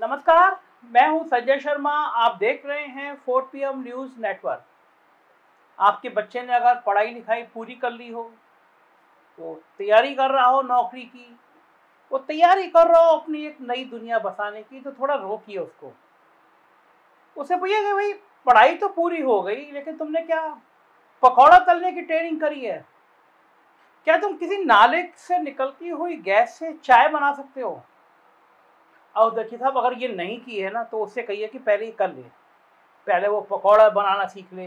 नमस्कार, मैं हूं संजय शर्मा। आप देख रहे हैं 4 PM न्यूज़ नेटवर्क। आपके बच्चे ने अगर पढ़ाई लिखाई पूरी कर ली हो, वो तैयारी कर रहा हो नौकरी की, वो तैयारी कर रहा हो अपनी एक नई दुनिया बसाने की, तो थोड़ा रोकिए उसको। उसे भैया कि भाई पढ़ाई तो पूरी हो गई, लेकिन तुमने क्या पकौड़ा तलने की ट्रेनिंग करी है? क्या तुम किसी नाले से निकलती हुई गैस से चाय बना सकते हो? और देखिए साहब, अगर ये नहीं की है ना, तो उससे कहिए कि पहले ही कर ले। पहले वो पकौड़ा बनाना सीख ले,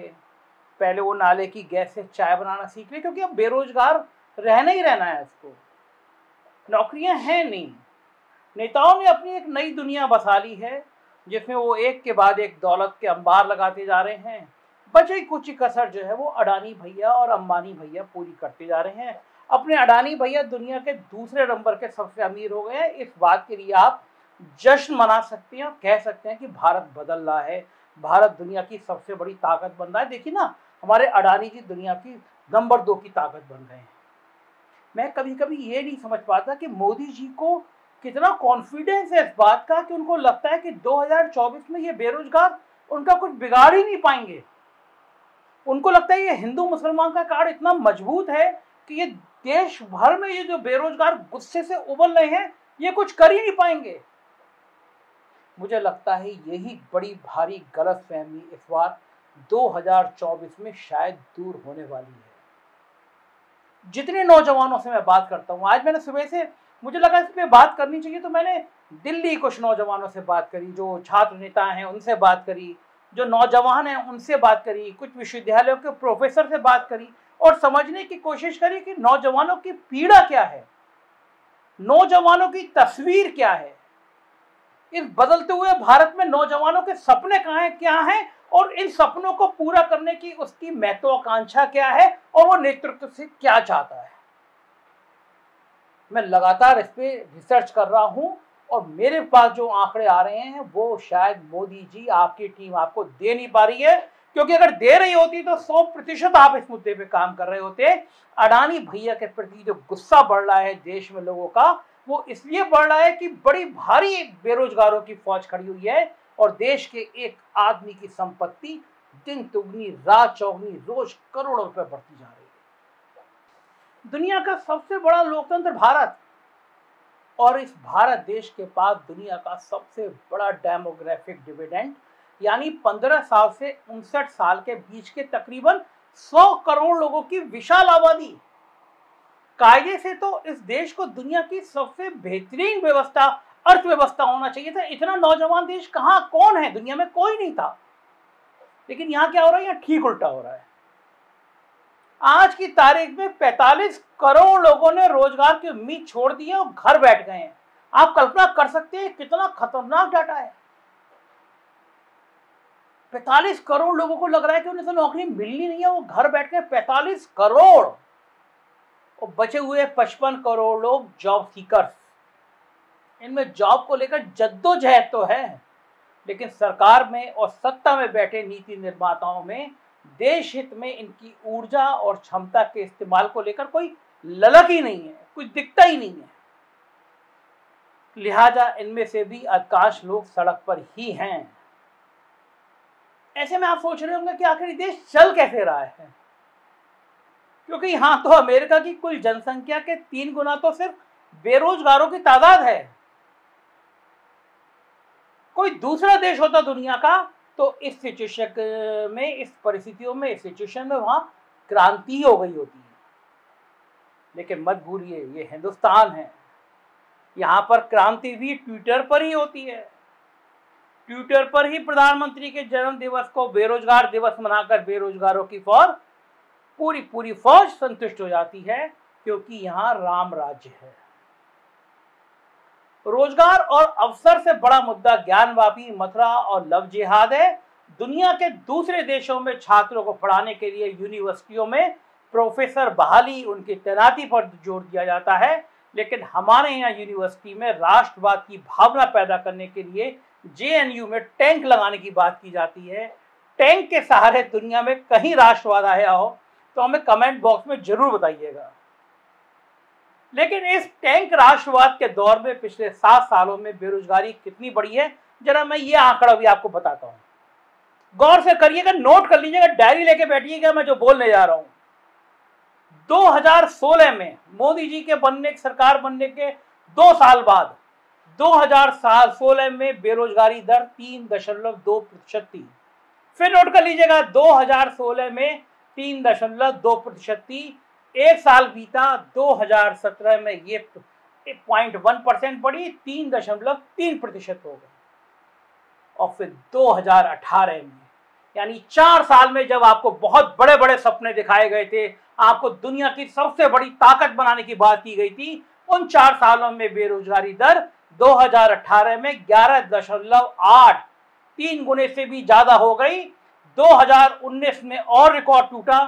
पहले वो नाले की गैस से चाय बनाना सीख ले, क्योंकि अब बेरोजगार रहना ही रहना है उसको। नौकरियां हैं नहीं। नेताओं ने अपनी एक नई दुनिया बसा ली है, जिसमें वो एक के बाद एक दौलत के अंबार लगाते जा रहे हैं। बची कुछ कसर जो है वो अडानी भैया और अंबानी भैया पूरी करते जा रहे हैं। अपने अडानी भैया दुनिया के दूसरे नंबर के सबसे अमीर हो गए हैं। इस बात के लिए आप जश्न मना सकते हैं और कह सकते हैं कि भारत बदल रहा है, भारत दुनिया की सबसे बड़ी ताकत बन रहा है। देखिए ना, हमारे अडानी जी दुनिया की नंबर 2 की ताकत बन गए हैं। मैं कभी कभी ये नहीं समझ पाता कि मोदी जी को कितना कॉन्फिडेंस है इस बात का कि उनको लगता है कि 2024 में ये बेरोजगार उनका कुछ बिगाड़ ही नहीं पाएंगे। उनको लगता है ये हिंदू मुसलमान का कार्ड इतना मजबूत है कि ये देश भर में ये जो बेरोजगार गुस्से से उबल रहे हैं, ये कुछ कर ही नहीं पाएंगे। मुझे लगता है यही बड़ी भारी गलतफहमी इस बार 2024 में शायद दूर होने वाली है। जितने नौजवानों से मैं बात करता हूँ, आज मैंने सुबह से मुझे लगा इस पे बात करनी चाहिए, तो मैंने दिल्ली कुछ नौजवानों से बात करी, जो छात्र नेता हैं उनसे बात करी, जो नौजवान हैं उनसे बात करी, कुछ विश्वविद्यालयों के प्रोफेसर से बात करी और समझने की कोशिश करी कि नौजवानों की पीड़ा क्या है, नौजवानों की तस्वीर क्या है, इस बदलते हुए भारत में नौजवानों के सपने कहाँ हैं, क्या हैं, और इन सपनों को पूरा करने की उसकी महत्वाकांक्षा क्या है और वो नेतृत्व से क्या चाहता है। मैं लगातार इस पे रिसर्च कर रहा हूं और मेरे पास जो आंकड़े आ रहे हैं वो शायद मोदी जी, आपकी टीम आपको दे नहीं पा रही है, क्योंकि अगर दे रही होती तो 100% आप इस मुद्दे पे काम कर रहे होते। अडानी भैया के प्रति जो गुस्सा बढ़ रहा है देश में लोगों का, वो इसलिए बढ़ रहा है कि बड़ी भारी बेरोजगारों की फौज खड़ी हुई है और देश के एक आदमी की संपत्ति दिन दुगनी रात चौगनी रोज करोड़ों रुपए बढ़ती जा रही है। दुनिया का सबसे बड़ा लोकतंत्र भारत, और इस भारत देश के पास दुनिया का सबसे बड़ा डेमोग्राफिक डिविडेंड, यानी 15 साल से 59 साल के बीच के तकरीबन 100 करोड़ लोगों की विशाल आबादी। कायदे से तो इस देश को दुनिया की सबसे बेहतरीन व्यवस्था, अर्थव्यवस्था होना चाहिए था। इतना नौजवान देश कहाँ, कौन है दुनिया में? कोई नहीं था। लेकिन यहाँ क्या हो रहा है? यहाँ ठीक उल्टा हो रहा है। आज की तारीख में 45 करोड़ लोगों ने रोजगार की उम्मीद छोड़ दी है और घर बैठ गए हैं। आप कल्पना कर सकते हैं कितना खतरनाक डाटा है। 45 करोड़ लोगों को लग रहा है कि उन्हें तो नौकरी मिलनी नहीं है, वो घर बैठ गए। 45 करोड़ और बचे हुए 55 करोड़ लोग जॉब सीकर्स। इनमें जॉब को लेकर जद्दोजहद तो है, लेकिन सरकार में और सत्ता में बैठे नीति निर्माताओं में देश हित में इनकी ऊर्जा और क्षमता के इस्तेमाल को लेकर कोई ललक ही नहीं है, कुछ दिखता ही नहीं है। लिहाजा इनमें से भी अधिकांश लोग सड़क पर ही हैं। ऐसे में आप सोच रहे होंगे कि आखिर देश चल कैसे रहा है, क्योंकि यहां तो अमेरिका की कुल जनसंख्या के 3 गुना तो सिर्फ बेरोजगारों की तादाद है। कोई दूसरा देश होता दुनिया का तो इस सिचुएशन में, इस परिस्थितियों में, इस सिचुएशन में वहां क्रांति ही हो गई होती है। लेकिन मत भूलिए, ये हिंदुस्तान है। यहाँ पर क्रांति भी ट्विटर पर ही होती है। ट्विटर पर ही प्रधानमंत्री के जन्म दिवस को बेरोजगार दिवस मनाकर बेरोजगारों की फौज, पूरी फौज संतुष्ट हो जाती है, क्योंकि यहाँ राम राज्य है। रोजगार और अवसर से बड़ा मुद्दा ज्ञानवापी, मथुरा और लव जिहाद है। दुनिया के दूसरे देशों में छात्रों को पढ़ाने के लिए यूनिवर्सिटियों में प्रोफेसर बहाली, उनकी तैनाती पर जोर दिया जाता है, लेकिन हमारे यहाँ यूनिवर्सिटी में राष्ट्रवाद की भावना पैदा करने के लिए JNU में टैंक लगाने की बात की जाती है। टैंक के सहारे दुनिया में कहीं राष्ट्रवाद आया हो तो हमें कमेंट बॉक्स में जरूर बताइएगा। लेकिन इस टैंक राष्ट्रवाद के दौर में पिछले 7 सालों में बेरोजगारी कितनी बढ़ी है, जरा मैं ये आंकड़ा भी आपको बताता हूं, गौर से करिएगा, नोट कर लीजिएगा, डायरी लेके बैठिएगा मैं जो बोलने जा रहा हूं। 2016 में मोदी जी के सरकार बनने के 2 साल बाद 2016 में बेरोजगारी दर 3.2% थी। फिर नोट कर लीजिएगा, 2016 में 3.2% थी। एक साल बीता, 2017 में ये 0.1% बढ़ी, 3.3% हो गई। और फिर 2018 में, यानी 4 साल में जब आपको बहुत बड़े बड़े सपने दिखाए गए थे, आपको दुनिया की सबसे बड़ी ताकत बनाने की बात की गई थी, उन 4 सालों में बेरोजगारी दर 2018 में 11.8, 3 गुने से भी ज्यादा हो गई। 2019 में और रिकॉर्ड टूटा,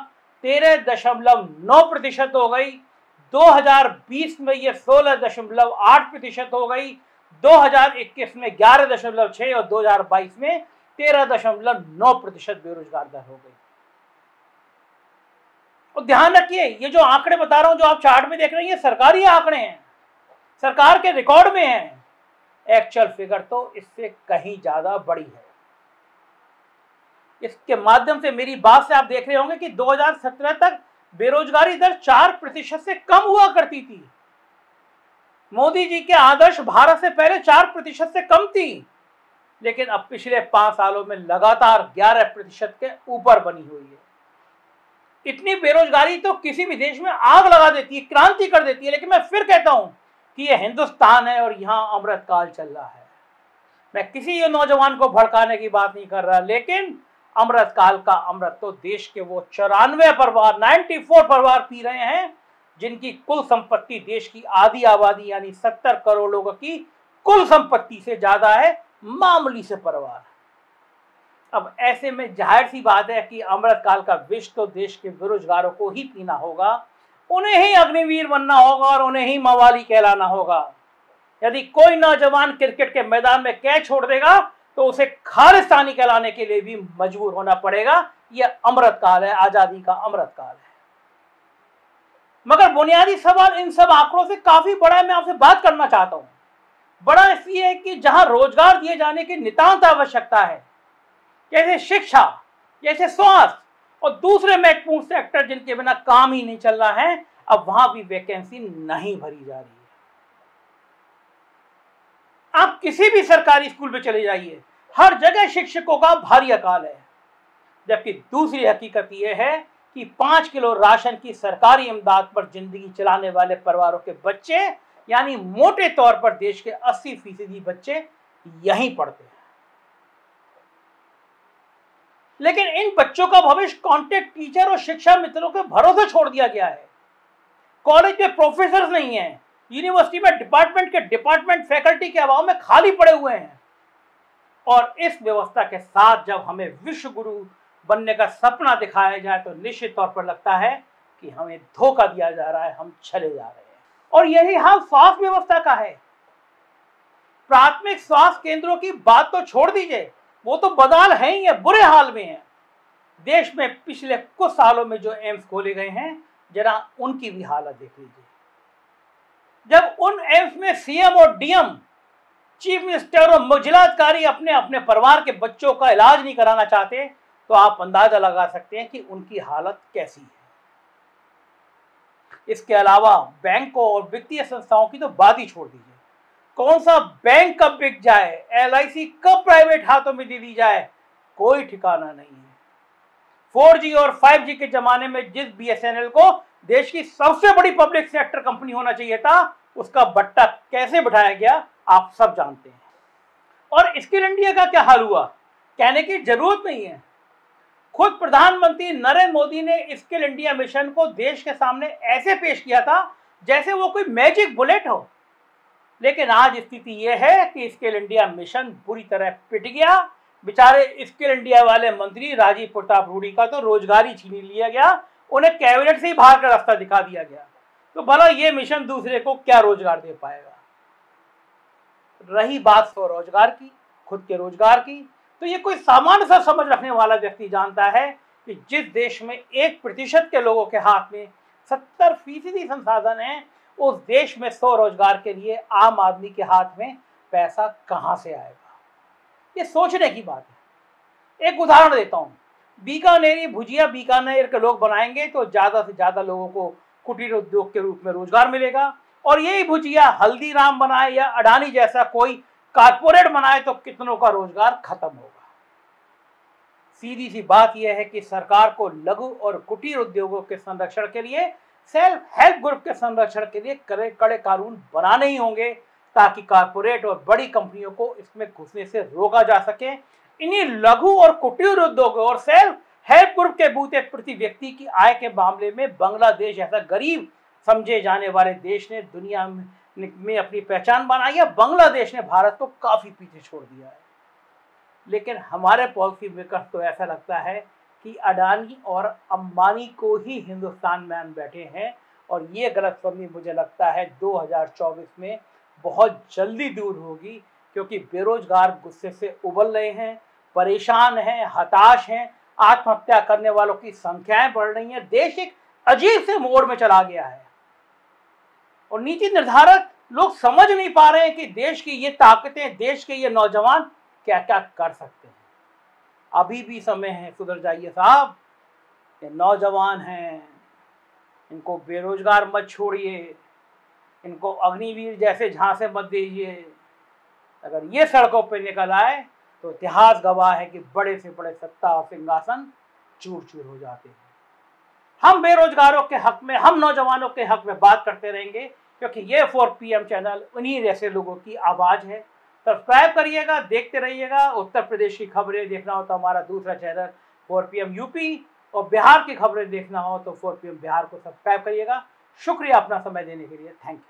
13.9% हो गई। 2020 में ये 16.8% हो गई। 2021 में 11.6 और 2022 में 13.9% बेरोजगार दर हो गई। और ध्यान रखिए, ये जो आंकड़े बता रहा हूं, जो आप चार्ट में देख रहे हैं, ये सरकारी आंकड़े हैं, सरकार के रिकॉर्ड में हैं। एक्चुअल फिगर तो इससे कहीं ज्यादा बड़ी है। इसके माध्यम से मेरी बात से आप देख रहे होंगे कि 2017 तक बेरोजगारी दर 4% से कम हुआ करती थी। मोदी जी के आदर्श भारत से पहले 4% से कम थी, लेकिन अब पिछले 5 सालों में लगातार 11% के ऊपर बनी हुई है। इतनी बेरोजगारी तो किसी भी देश में आग लगा देती है, क्रांति कर देती है। लेकिन मैं फिर कहता हूं कि यह हिंदुस्तान है और यहां अमृतकाल चल रहा है। मैं किसी नौजवान को भड़काने की बात नहीं कर रहा, लेकिन अमृतकाल का अमृत तो देश के वो 94 परिवार, 94 परिवार पी रहे हैं, जिनकी कुल संपत्ति देश की आधी आबादी यानी 70 करोड़ लोगों की कुल संपत्ति से ज्यादा है, मामूली से परिवार। अब ऐसे में जाहिर सी बात है कि अमृतकाल का विष तो देश के बेरोजगारों को ही पीना होगा, उन्हें ही अग्निवीर बनना होगा और उन्हें ही मवाली कहलाना होगा। यदि कोई नौजवान क्रिकेट के मैदान में कैच छोड़ देगा तो उसे खालिस्तानी कहलाने के लिए भी मजबूर होना पड़ेगा। यह अमृतकाल है, आजादी का अमृतकाल है। मगर बुनियादी सवाल इन सब आंकड़ों से काफी बड़ा है, मैं आपसे बात करना चाहता हूं। बड़ा इसलिए है कि जहां रोजगार दिए जाने की नितांत आवश्यकता है, जैसे शिक्षा, जैसे स्वास्थ्य और दूसरे महत्वपूर्ण सेक्टर जिनके बिना काम ही नहीं चल रहा है, अब वहां भी वैकेंसी नहीं भरी जा रही है। आप किसी भी सरकारी स्कूल में चले जाइए, हर जगह शिक्षकों का भारी अकाल है। जबकि दूसरी हकीकत यह है कि 5 किलो राशन की सरकारी इमदाद पर जिंदगी चलाने वाले परिवारों के बच्चे, यानी मोटे तौर पर देश के 80% बच्चे यहीं पढ़ते हैं। लेकिन इन बच्चों का भविष्य कॉन्टेक्ट टीचर और शिक्षा मित्रों के भरोसे छोड़ दिया गया है। कॉलेज में प्रोफेसर नहीं है, यूनिवर्सिटी में डिपार्टमेंट फैकल्टी के अभाव में खाली पड़े हुए हैं। और इस व्यवस्था के साथ जब हमें विश्व गुरु बनने का सपना दिखाया जाए तो निश्चित तौर पर लगता है कि हमें धोखा दिया जा रहा है, हम चले जा रहे हैं। और यही हाल स्वास्थ्य व्यवस्था का है। प्राथमिक स्वास्थ्य केंद्रों की बात तो छोड़ दीजिए, वो तो बदहाल है ही है, बुरे हाल में है। देश में पिछले कुछ सालों में जो एम्स खोले गए हैं, जरा उनकी भी हालत देख लीजिए। जब उन एम्स में सीएम और डीएम, चीफ मिनिस्टर और जिलाधिकारी अपने अपने परिवार के बच्चों का इलाज नहीं कराना चाहते, तो आप अंदाजा लगा सकते हैं कि उनकी हालत कैसी है। इसके अलावा बैंकों और वित्तीय संस्थाओं की तो बात ही छोड़ दीजिए। कौन सा बैंक कब बिक जाए, एलआईसी कब प्राइवेट हाथों में दे दी जाए, कोई ठिकाना नहीं है। 4G और 5G के जमाने में जिस बीएसएनएल को देश की सबसे बड़ी पब्लिक सेक्टर कंपनी होना चाहिए था, उसका बट्टा कैसे बिठाया गया आप सब जानते हैं। और स्किल इंडिया का क्या हाल हुआ, कहने की जरूरत नहीं है। खुद प्रधानमंत्री नरेंद्र मोदी ने स्किल इंडिया मिशन को देश के सामने ऐसे पेश किया था जैसे वो कोई मैजिक बुलेट हो। लेकिन आज स्थिति यह है कि स्किल इंडिया मिशन बुरी तरह पिट गया। बेचारे स्किल इंडिया वाले मंत्री राजीव प्रताप रूडी का तो रोजगार ही छीन लिया गया, उन्हें कैबिनेट से ही बाहर का रास्ता दिखा दिया गया। तो भला ये मिशन दूसरे को क्या रोजगार दे पाएगा। रही बात स्वरोजगार की, खुद के रोजगार की, तो ये कोई सामान्य सा समझ रखने वाला व्यक्ति जानता है कि जिस देश में 1% के लोगों के हाथ में 70% संसाधन है, उस देश में स्वरोजगार के लिए आम आदमी के हाथ में पैसा कहां से आएगा। ये सोचने की बात है। एक उदाहरण देता हूँ, बीकानेरी भुजिया बीकानेर के लोग बनाएंगे तो ज़्यादा से ज़्यादा लोगों को कुटीर उद्योग के रूप में रोजगार मिलेगा, और यही भुजिया हल्दीराम बनाए या अडानी जैसा कोई कारपोरेट बनाए तो कितनों का रोजगार खत्म होगा। सीधी सी बात यह है कि सरकार को लघु और कुटीर उद्योगों के संरक्षण के लिए, सेल्फ हेल्प ग्रुप के संरक्षण के लिए कड़े कानून बनाने ही होंगे, ताकि कारपोरेट और बड़ी कंपनियों को इसमें घुसने से रोका जा सके। इन्हीं लघु और कुटीर उद्योगों और सेल्फ हेल्प ग्रुप के बूते प्रति व्यक्ति की आय के मामले में बांग्लादेश ऐसा गरीब समझे जाने वाले देश ने दुनिया में अपनी पहचान बनाई है। बांग्लादेश ने भारत को काफी पीछे छोड़ दिया है। लेकिन हमारे पॉलिसी मेकर्स तो ऐसा लगता है कि अडानी और अंबानी को ही हिंदुस्तान में बैठे हैं, और ये गलतफहमी मुझे लगता है 2024 में बहुत जल्दी दूर होगी, क्योंकि बेरोजगार गुस्से से उबल रहे हैं, परेशान हैं, हताश हैं, आत्महत्या करने वालों की संख्याएं बढ़ रही हैं। देश एक अजीब से मोड़ में चला गया है, और नीति निर्धारक लोग समझ नहीं पा रहे हैं कि देश की ये ताकतें, देश के ये नौजवान क्या क्या कर सकते हैं। अभी भी समय है, सुधर जाइए साहब। ये नौजवान हैं, इनको बेरोजगार मत छोड़िए, इनको अग्निवीर जैसे झांसे मत दीजिए। अगर ये सड़कों पर निकल आए तो इतिहास गवाह है कि बड़े से बड़े सत्ता और सिंहासन चूर चूर हो जाते हैं। हम बेरोजगारों के हक में, हम नौजवानों के हक में बात करते रहेंगे, क्योंकि ये 4PM चैनल उन्हीं जैसे लोगों की आवाज़ है। सब्सक्राइब करिएगा, देखते रहिएगा। उत्तर प्रदेश की खबरें देखना हो तो हमारा दूसरा चैनल 4PM यूपी, और बिहार की खबरें देखना हो तो 4PM बिहार को सब्सक्राइब करिएगा। शुक्रिया अपना समय देने के लिए। Thank you.